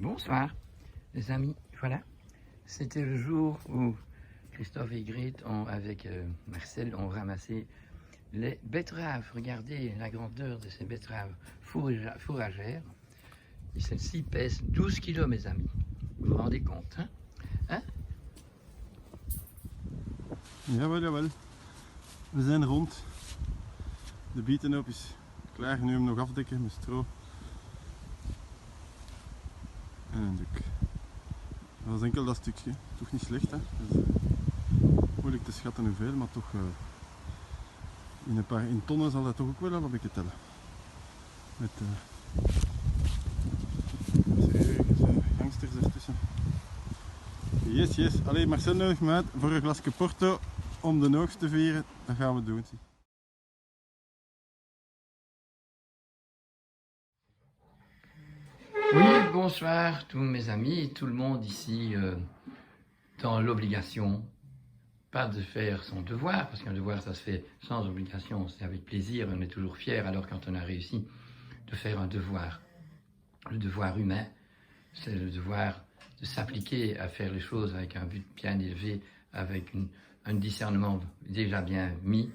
Bonsoir les amis, voilà, c'était le jour où Christophe et Grete avec Marcel ont ramassé les betteraves. Regardez la grandeur de ces betteraves fourragères. Et celles-ci pèsent 12 kilos mes amis, vous vous rendez compte hein? Jawel, jawel. We zijn rond. De bietenhoop is klaar. Nu hem nog afdekken met stro. En een doek. Dat is enkel dat stukje. Toch niet slecht, hè? Dus, moeilijk te schatten hoeveel, maar toch in tonnen zal dat toch ook wel een beetje tellen. Met serieuze gangsters ertussen. Yes, yes. Allee, Marcel nodigt me uit voor een glasje porto om de oogst te vieren. Dat gaan we doen. Oui, bonsoir tous mes amis, tout le monde ici dans l'obligation, pas de faire son devoir, parce qu'un devoir ça se fait sans obligation, c'est avec plaisir, on est toujours fier alors quand on a réussi de faire un devoir. Le devoir humain, c'est le devoir de s'appliquer à faire les choses avec un but bien élevé, avec un discernement déjà bien mis,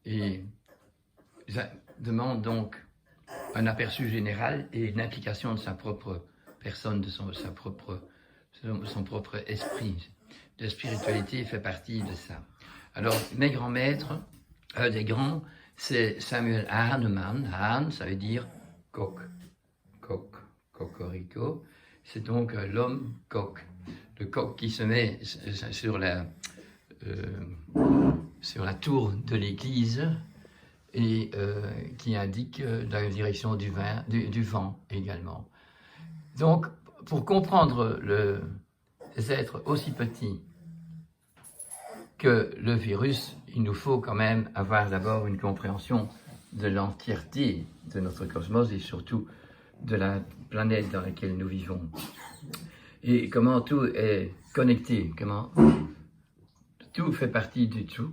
et ça demande donc un aperçu général et une implication de sa propre personne, de son propre esprit. La spiritualité fait partie de ça. Alors, mes grands maîtres, un des grands, c'est Samuel Hahnemann. Hahn, ça veut dire coq, coq, cocorico. C'est donc l'homme coq. Le coq qui se met sur la tour de l'église et qui indique la direction du vent également. Donc, pour comprendre les êtres aussi petits que le virus, il nous faut quand même avoir d'abord une compréhension de l'entièreté de notre cosmos et surtout de la planète dans laquelle nous vivons. Et comment tout est connecté, comment tout fait partie du tout.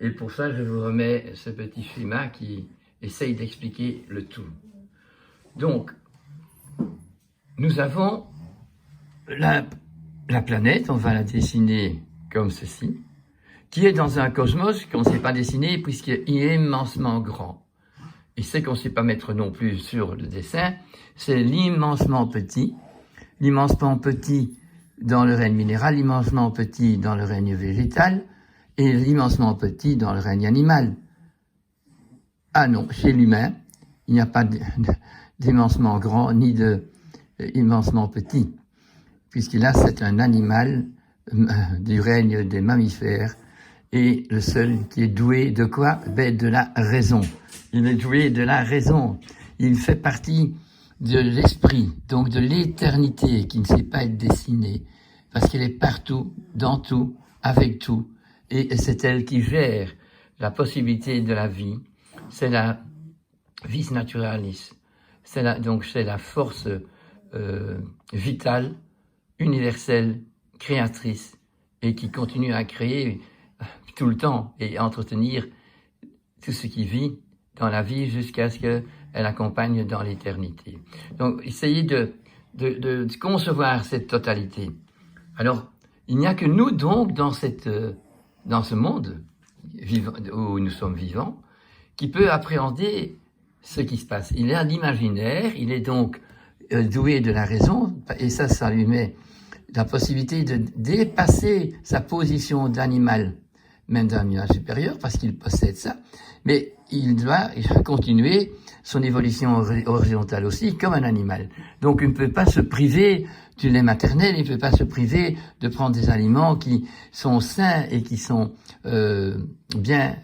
Et pour ça, je vous remets ce petit schéma qui essaye d'expliquer le tout. Donc, nous avons la planète, on va la dessiner comme ceci, qui est dans un cosmos qu'on ne sait pas dessiner puisqu'il est immensement grand. Et ce qu'on ne sait pas mettre non plus sur le dessin, c'est l'immensement petit dans le règne minéral, l'immensement petit dans le règne végétal, et l'immensement petit dans le règne animal. Ah non, chez l'humain, il n'y a pas d'immensement grand ni d'immensement petit, puisque là c'est un animal du règne des mammifères, et le seul qui est doué de quoi? Ben, de la raison. Il est doué de la raison. Il fait partie de l'esprit, donc de l'éternité qui ne sait pas être dessinée, parce qu'elle est partout, dans tout, avec tout. Et c'est elle qui gère la possibilité de la vie. C'est la vis naturalis. C'est la force vitale, universelle, créatrice, et qui continue à créer tout le temps et à entretenir tout ce qui vit dans la vie jusqu'à ce qu'elle accompagne dans l'éternité. Donc, essayez de concevoir cette totalité. Alors, il n'y a que nous donc dans ce monde où nous sommes vivants, qui peut appréhender ce qui se passe. Il a l'imaginaire, il est donc doué de la raison, et ça lui met la possibilité de dépasser sa position d'animal, même d'un nuage supérieur, parce qu'il possède ça, mais il doit continuer son évolution horizontale aussi, comme un animal. Donc il ne peut pas se priver du lait maternel, il ne peut pas se priver de prendre des aliments qui sont sains et qui sont bien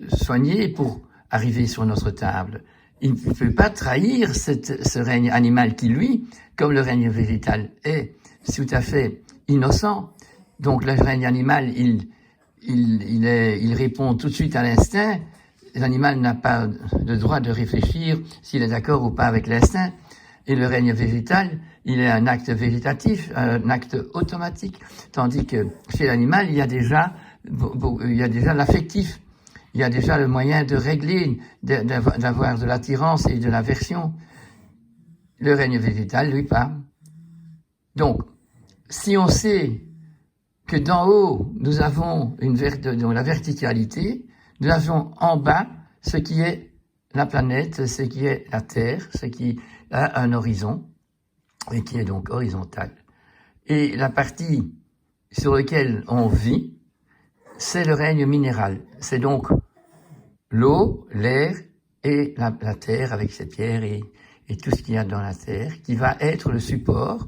soignés pour arriver sur notre table. Il ne peut pas trahir ce règne animal qui, lui, comme le règne végétal, est tout à fait innocent. Donc le règne animal, il répond tout de suite à l'instinct. L'animal n'a pas le droit de réfléchir s'il est d'accord ou pas avec l'instinct. Et le règne végétal, il est un acte végétatif, un acte automatique. Tandis que chez l'animal, il y a déjà l'affectif. Il y a déjà le moyen de régler, d'avoir de l'attirance et de l'aversion. le règne végétal, lui, pas. Donc, si on sait que d'en haut, nous avons donc la verticalité, nous avons en bas ce qui est la planète, ce qui est la Terre, ce qui a un horizon, et qui est donc horizontal. Et la partie sur laquelle on vit, c'est le règne minéral. C'est donc l'eau, l'air et la terre avec ses pierres et tout ce qu'il y a dans la terre, qui va être le support,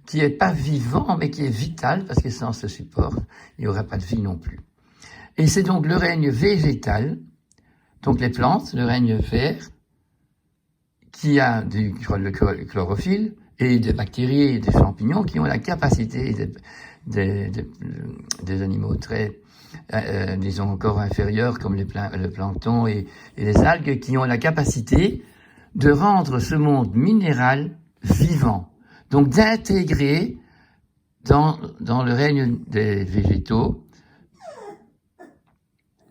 qui est pas vivant, mais qui est vital, parce que sans ce support, il n'y aura pas de vie non plus. Et c'est donc le règne végétal, donc les plantes, le règne vert, qui a le chlorophylle, et des bactéries et des champignons qui ont la capacité, des animaux très, disons encore inférieurs, comme le plancton et les algues, qui ont la capacité de rendre ce monde minéral vivant. Donc d'intégrer dans le règne des végétaux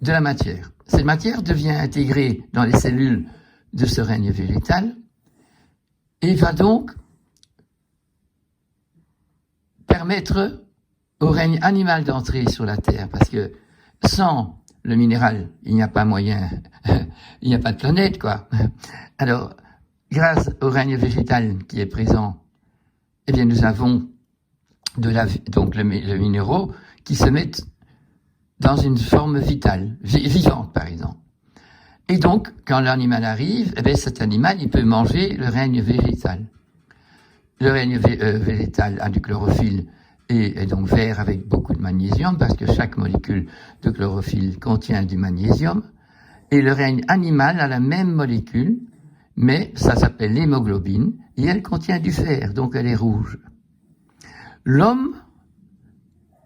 de la matière. Cette matière devient intégrée dans les cellules de ce règne végétal et va donc permettre au règne animal d'entrer sur la Terre, parce que sans le minéral, il n'y a pas moyen, il n'y a pas de planète, quoi. Alors, grâce au règne végétal qui est présent, eh bien, nous avons donc le minéraux qui se mettent dans une forme vitale, vivante, par exemple. Et donc, quand l'animal arrive, eh bien, cet animal, il peut manger le règne végétal. Le règne végétal a du chlorophylle et est donc vert avec beaucoup de magnésium, parce que chaque molécule de chlorophylle contient du magnésium. Et le règne animal a la même molécule, mais ça s'appelle l'hémoglobine, et elle contient du fer, donc elle est rouge. L'homme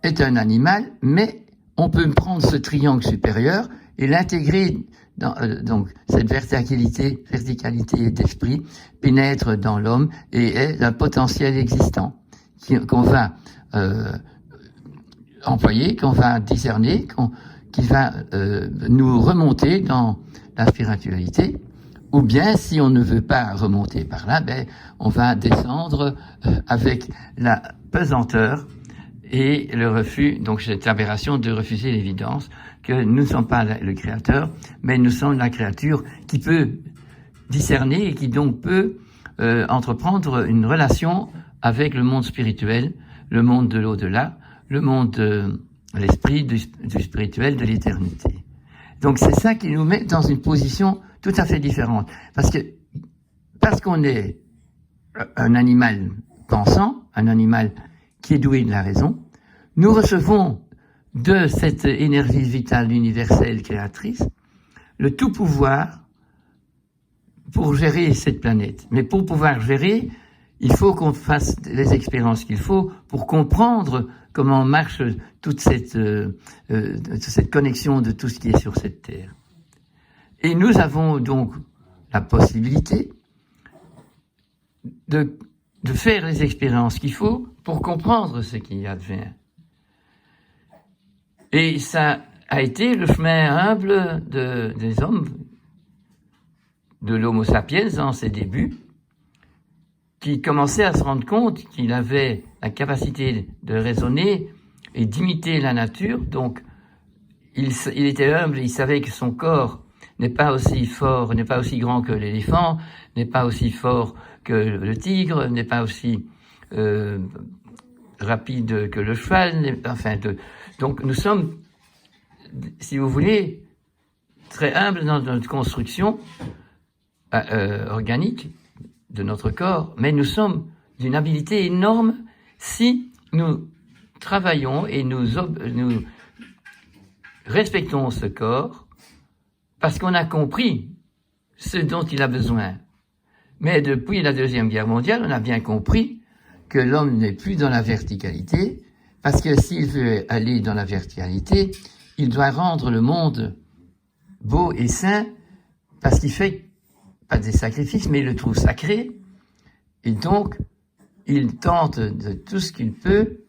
est un animal, mais on peut prendre ce triangle supérieur et l'intégrer dans donc cette verticalité d'esprit pénètre dans l'homme et est un potentiel existant qu'on va employer, qu'on va discerner, qui va nous remonter dans la spiritualité. Ou bien, si on ne veut pas remonter par là, ben on va descendre avec la pesanteur et le refus, donc cette aberration de refuser l'évidence que nous ne sommes pas le créateur, mais nous sommes la créature qui peut discerner et qui donc peut entreprendre une relation avec le monde spirituel, le monde de l'au-delà, le monde de l'esprit, du spirituel, de l'éternité. Donc c'est ça qui nous met dans une position tout à fait différente. Parce qu'on est un animal pensant, un animal qui est doué de la raison, nous recevons de cette énergie vitale universelle créatrice le tout pouvoir pour gérer cette planète. Mais pour pouvoir gérer, il faut qu'on fasse les expériences qu'il faut pour comprendre comment marche toute cette connexion de tout ce qui est sur cette terre. Et nous avons donc la possibilité de faire les expériences qu'il faut pour comprendre ce qui advient. Et ça a été le chemin humble des hommes, de l'Homo sapiens dans ses débuts, qui commençait à se rendre compte qu'il avait la capacité de raisonner et d'imiter la nature. Donc, il était humble, il savait que son corps n'est pas aussi fort, n'est pas aussi grand que l'éléphant, n'est pas aussi fort que le tigre, n'est pas aussi rapide que le cheval, donc nous sommes, si vous voulez, très humbles dans notre construction organique de notre corps, mais nous sommes d'une habileté énorme si nous travaillons et nous respectons ce corps, parce qu'on a compris ce dont il a besoin. Mais depuis la Deuxième Guerre mondiale, on a bien compris que l'homme n'est plus dans la verticalité, parce que s'il veut aller dans la verticalité, il doit rendre le monde beau et sain, parce qu'il fait pas des sacrifices, mais il le trouve sacré, et donc il tente de tout ce qu'il peut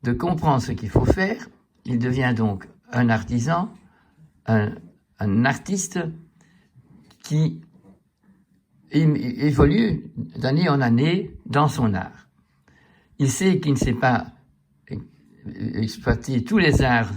de comprendre ce qu'il faut faire. Il devient donc un artisan, un artiste qui évolue d'année en année dans son art. Il sait qu'il ne sait pas exploiter tous les arts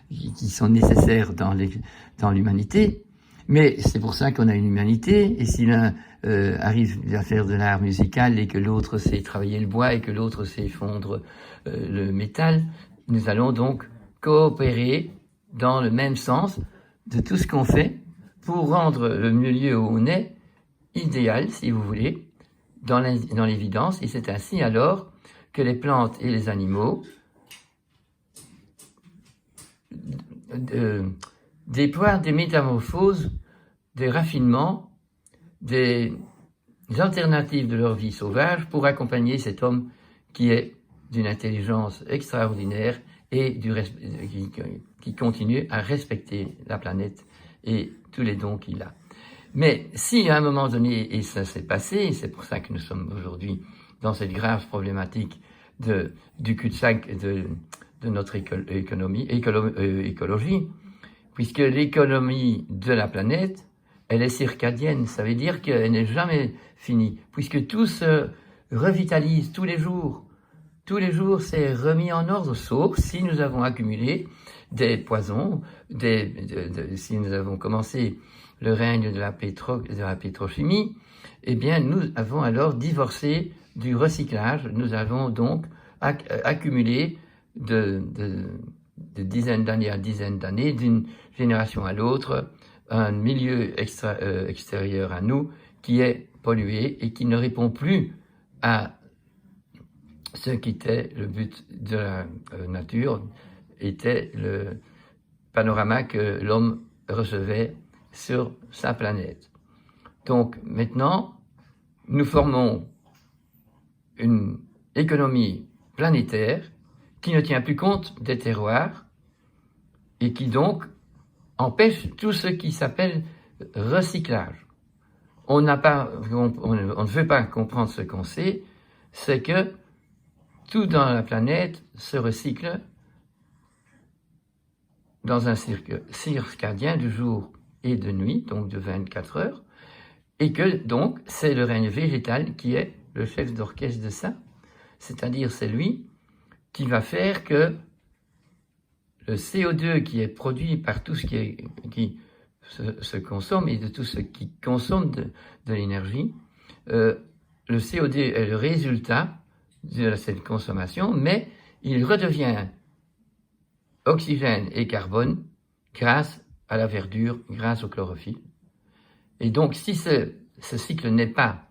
qui sont nécessaires dans l'humanité, mais c'est pour ça qu'on a une humanité, et si l'un arrive à faire de l'art musical et que l'autre sait travailler le bois et que l'autre sait fondre le métal, nous allons donc coopérer dans le même sens de tout ce qu'on fait pour rendre le milieu où on est idéal, si vous voulez, dans l'évidence, et c'est ainsi alors que les plantes et les animaux déploient des métamorphoses, des raffinements, des alternatives de leur vie sauvage pour accompagner cet homme qui est d'une intelligence extraordinaire et qui continue à respecter la planète et tous les dons qu'il a. Mais si à un moment donné, et ça s'est passé, et c'est pour ça que nous sommes aujourd'hui dans cette grave problématique du cul-de-sac de notre écologie, puisque l'économie de la planète, elle est circadienne, ça veut dire qu'elle n'est jamais finie, puisque tout se revitalise tous les jours. Tous les jours, c'est remis en ordre, sauf si nous avons accumulé des poisons, si nous avons commencé le règne de la pétrochimie, eh bien, nous avons alors divorcé du recyclage. Nous avons donc accumulé de dizaines d'années à dizaines d'années, d'une génération à l'autre, un milieu extérieur à nous qui est pollué et qui ne répond plus à ce qui était le but de la nature, était le panorama que l'homme recevait sur sa planète. Donc maintenant, nous formons une économie planétaire qui ne tient plus compte des terroirs et qui donc empêche tout ce qui s'appelle recyclage. On ne veut pas comprendre ce qu'on sait, c'est que tout dans la planète se recycle dans un cycle circadien du jour et de nuit, donc de 24 heures, et que donc c'est le règne végétal qui est le chef d'orchestre de ça, c'est-à-dire c'est lui qui va faire que le CO2 qui est produit par tout ce qui se consomme et de tout ce qui consomme de l'énergie, le CO2 est le résultat de cette consommation, mais il redevient oxygène et carbone grâce à la verdure, grâce au chlorophylle. Et donc, si ce cycle n'est pas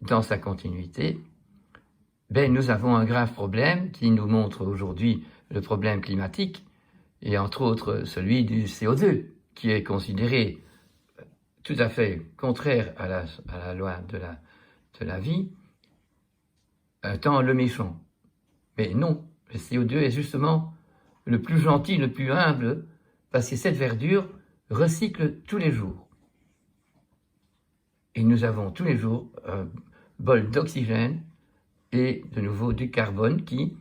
dans sa continuité, ben, nous avons un grave problème qui nous montre aujourd'hui le problème climatique, et entre autres celui du CO2, qui est considéré tout à fait contraire à la loi de la vie, étant le méchant. Mais non, le CO2 est justement le plus gentil, le plus humble, parce que cette verdure recycle tous les jours. Et nous avons tous les jours un bol d'oxygène et de nouveau du carbone qui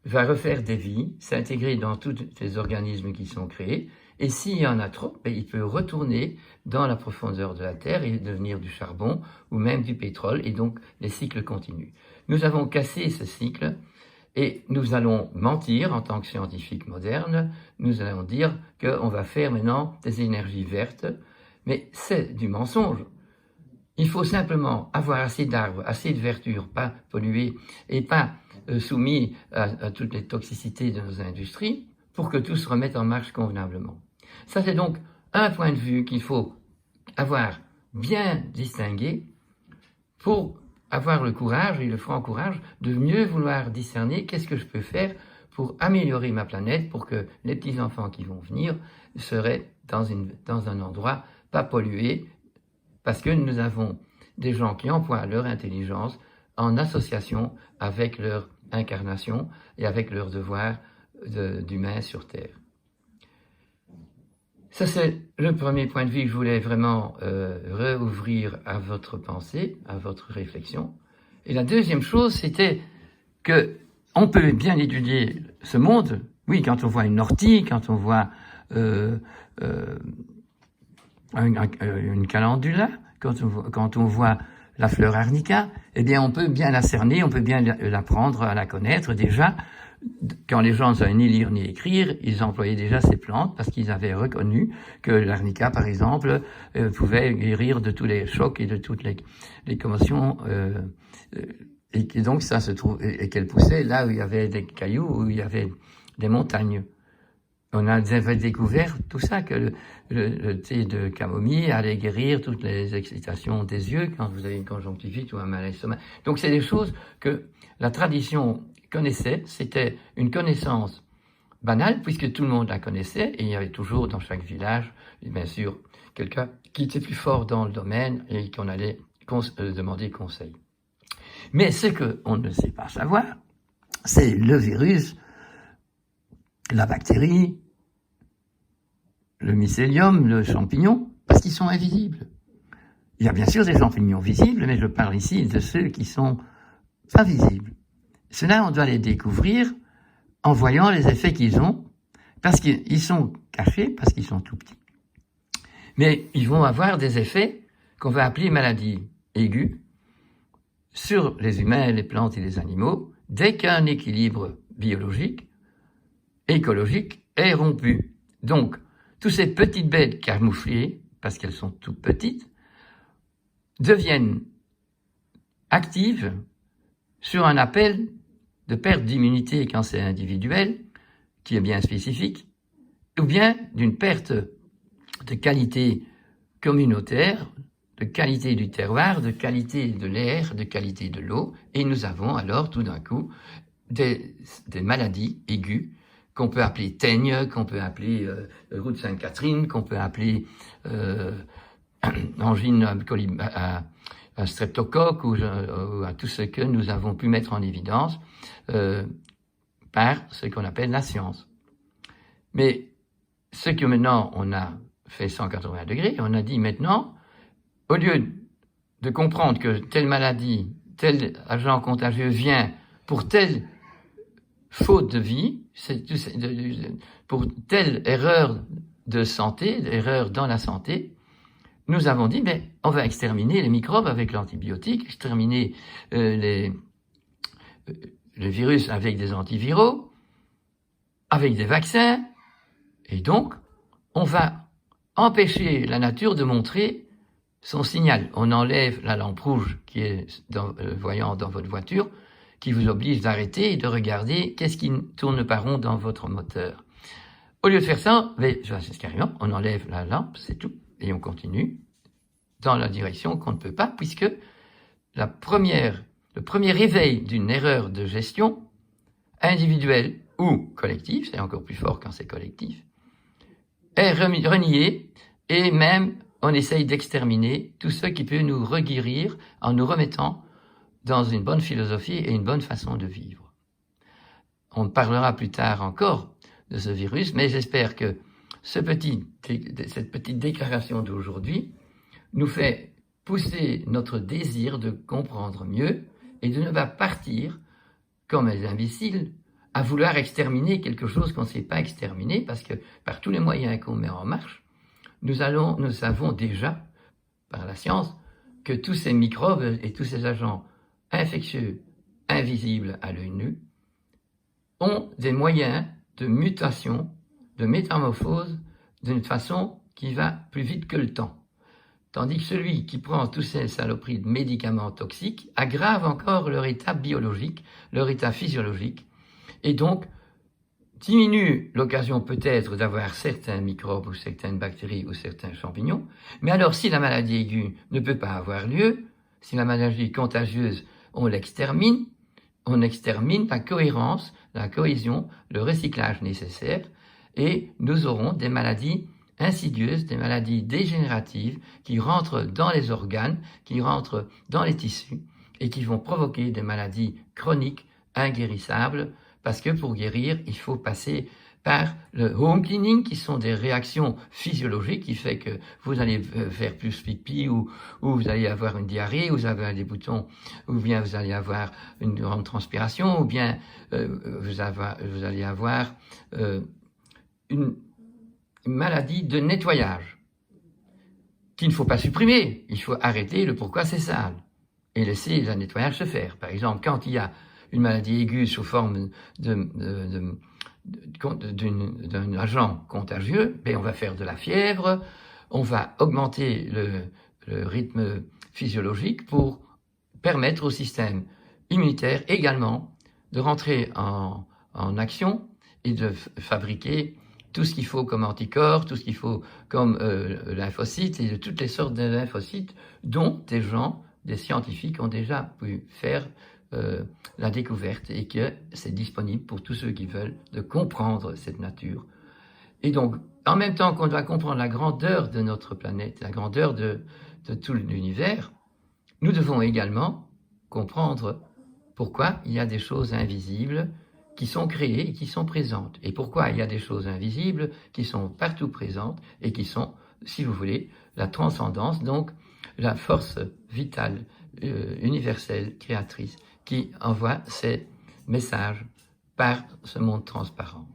va refaire des vies, s'intégrer dans tous les organismes qui sont créés, et s'il y en a trop, il peut retourner dans la profondeur de la Terre et devenir du charbon ou même du pétrole, et donc les cycles continuent. Nous avons cassé ce cycle, et nous allons mentir en tant que scientifiques modernes, nous allons dire qu'on va faire maintenant des énergies vertes, mais c'est du mensonge. Il faut simplement avoir assez d'arbres, assez de verdure, pas pollués et pas soumis à toutes les toxicités de nos industries pour que tout se remette en marche convenablement. Ça, c'est donc un point de vue qu'il faut avoir bien distingué pour avoir le courage et le franc courage de mieux vouloir discerner qu'est-ce que je peux faire pour améliorer ma planète, pour que les petits-enfants qui vont venir seraient dans un endroit pas pollué, parce que nous avons des gens qui emploient leur intelligence en association avec leur incarnation et avec leur devoir d'humain sur Terre. Ça, c'est le premier point de vue que je voulais vraiment rouvrir à votre pensée, à votre réflexion. Et la deuxième chose, c'était que on peut bien étudier ce monde. Oui, quand on voit une ortie, quand on voit une calendula, quand on voit la fleur arnica, eh bien, on peut bien la cerner, on peut bien l'apprendre à la connaître. Déjà, quand les gens ne savaient ni lire ni écrire, ils employaient déjà ces plantes parce qu'ils avaient reconnu que l'arnica, par exemple, pouvait guérir de tous les chocs et de toutes les commotions, et donc ça se trouve, et qu'elle poussait là où il y avait des cailloux, où il y avait des montagnes. On avait découvert tout ça, que le thé de camomille allait guérir toutes les excitations des yeux quand vous avez une conjonctivite ou un mal estomac. Donc c'est des choses que la tradition connaissait, c'était une connaissance banale puisque tout le monde la connaissait et il y avait toujours dans chaque village, bien sûr, quelqu'un qui était plus fort dans le domaine et qu'on allait demander conseil. Mais ce qu'on ne sait pas savoir, c'est le virus, la bactérie, le mycélium, le champignon, parce qu'ils sont invisibles. Il y a bien sûr des champignons visibles, mais je parle ici de ceux qui sont pas visibles. Ceux-là, on doit les découvrir en voyant les effets qu'ils ont, parce qu'ils sont cachés, parce qu'ils sont tout petits. Mais ils vont avoir des effets qu'on va appeler maladies aiguës sur les humains, les plantes et les animaux, dès qu'un équilibre biologique, écologique, est rompu. Donc, toutes ces petites bêtes camouflées, parce qu'elles sont toutes petites, deviennent actives sur un appel de perte d'immunité quand c'est individuel, qui est bien spécifique, ou bien d'une perte de qualité communautaire, de qualité du terroir, de qualité de l'air, de qualité de l'eau, et nous avons alors tout d'un coup des maladies aiguës qu'on peut appeler teigne, qu'on peut appeler route de Sainte-Catherine, qu'on peut appeler angine à streptocoque ou à tout ce que nous avons pu mettre en évidence par ce qu'on appelle la science. Mais ce que maintenant on a fait 180 degrés, on a dit maintenant, au lieu de comprendre que telle maladie, tel agent contagieux vient pour telle faute de vie, pour telle erreur de santé, erreur dans la santé, nous avons dit, mais on va exterminer les microbes avec l'antibiotique, exterminer le virus avec des antiviraux, avec des vaccins, et donc on va empêcher la nature de montrer son signal. On enlève la lampe rouge qui est voyant dans votre voiture, qui vous oblige d'arrêter et de regarder qu'est-ce qui ne tourne pas rond dans votre moteur. Au lieu de faire ça, carrément, on enlève la lampe, c'est tout, et on continue dans la direction qu'on ne peut pas, puisque le premier éveil d'une erreur de gestion, individuelle ou collective, c'est encore plus fort quand c'est collectif, est renié, et même on essaye d'exterminer tout ce qui peut nous reguérir en nous remettant dans une bonne philosophie et une bonne façon de vivre. On parlera plus tard encore de ce virus, mais j'espère que cette petite déclaration d'aujourd'hui nous fait pousser notre désir de comprendre mieux et de ne pas partir comme des imbéciles à vouloir exterminer quelque chose qu'on ne sait pas exterminer, parce que par tous les moyens qu'on met en marche, nous savons déjà, par la science, que tous ces microbes et tous ces agents infectieux, invisibles à l'œil nu, ont des moyens de mutation, de métamorphose, d'une façon qui va plus vite que le temps. Tandis que celui qui prend tous ces saloperies de médicaments toxiques aggrave encore leur état biologique, leur état physiologique, et donc diminue l'occasion peut-être d'avoir certains microbes ou certaines bactéries ou certains champignons. Mais alors si la maladie aiguë ne peut pas avoir lieu, si la maladie contagieuse, on l'extermine la cohérence, la cohésion, le recyclage nécessaire, et nous aurons des maladies insidieuses, des maladies dégénératives qui rentrent dans les organes, qui rentrent dans les tissus et qui vont provoquer des maladies chroniques, inguérissables, parce que pour guérir, il faut passer par le home cleaning, qui sont des réactions physiologiques, qui fait que vous allez faire plus pipi, ou vous allez avoir une diarrhée, ou vous avez des boutons, ou bien vous allez avoir une grande transpiration, ou bien vous allez avoir une maladie de nettoyage. qu'il ne faut pas supprimer. Il faut arrêter le pourquoi c'est sale et laisser le nettoyage se faire. Par exemple, quand il y a une maladie aiguë sous forme d'un agent contagieux, on va faire de la fièvre, on va augmenter le rythme physiologique pour permettre au système immunitaire également de rentrer en action et de fabriquer tout ce qu'il faut comme anticorps, tout ce qu'il faut comme lymphocytes et de toutes les sortes de lymphocytes dont des scientifiques ont déjà pu faire la découverte et que c'est disponible pour tous ceux qui veulent de comprendre cette nature. Et donc, en même temps qu'on doit comprendre la grandeur de notre planète, la grandeur de tout l'univers, nous devons également comprendre pourquoi il y a des choses invisibles qui sont créées et qui sont présentes. Et pourquoi il y a des choses invisibles qui sont partout présentes et qui sont, si vous voulez, la transcendance, donc la force vitale, universelle, créatrice, qui envoie ces messages par ce monde transparent.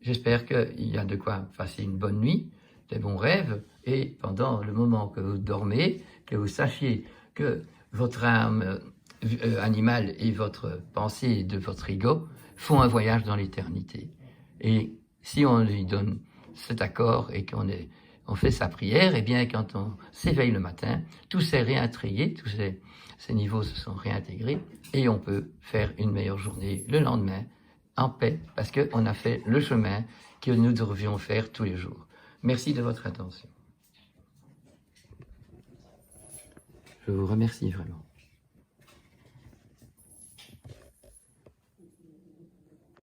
J'espère qu'il y a de quoi passer une bonne nuit, des bons rêves, et pendant le moment que vous dormez, que vous sachiez que votre âme animale et votre pensée de votre ego font un voyage dans l'éternité. Et si on lui donne cet accord et on fait sa prière, eh bien, quand on s'éveille le matin, tout s'est réintégré, tous ces niveaux se sont réintégrés et on peut faire une meilleure journée le lendemain en paix parce qu'on a fait le chemin que nous devions faire tous les jours. Merci de votre attention. Je vous remercie vraiment.